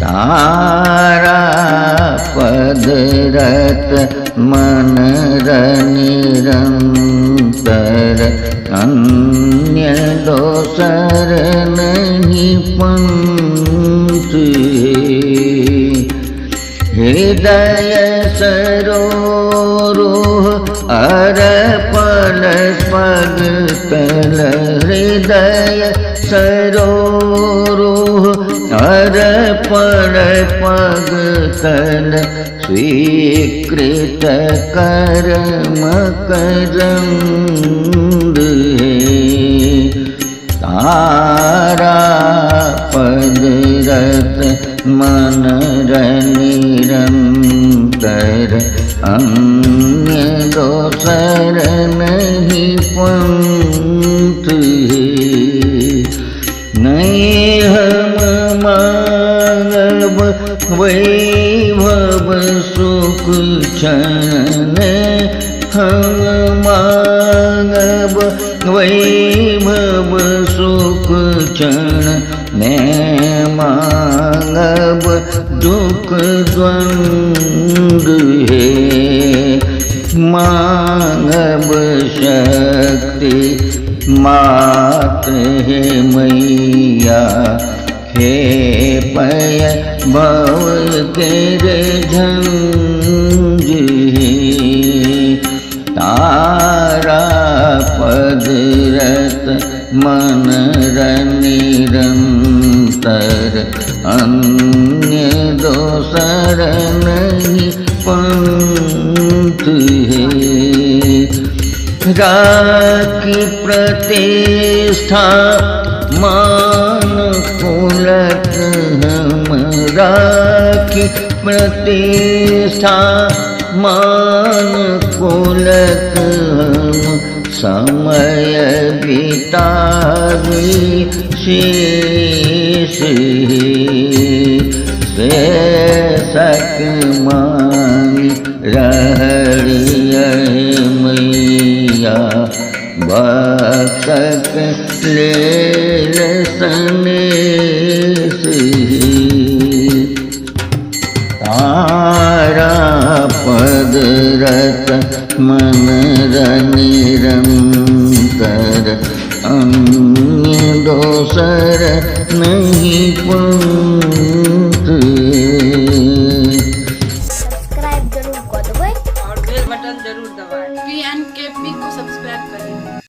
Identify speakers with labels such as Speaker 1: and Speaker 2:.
Speaker 1: तारा पद रत मन निरंतर अन्य दोसर नहीं पंथ हृदय सरोरुह अर्पण पग तल हृदय सरोरुह अर्पण पग तल स्वीकृत कर्म करंद तारा पद रत मन निरंतर अन्य दोसर नहीं पंथ नहीं हम मांगब वैभव सुख क्षण हम मांगब वैभव सुख क्षण मैं मांगब दुख द्वंद है मांगब शक्ति मात है मैया हे पय भव के झंझ तारा पद रत मन निरंतर अन्य दोसर नहीं पंथ है राखी प्रतिष्ठा मान कुलक हम राखी प्रतिष्ठा मान कुलक हम समय बितावी शेष शेषक मांग रहड़िय मैया बक्सक लेल सनेस तारा पद रत मन निरंतर अन्य दोसर नहीं पंथ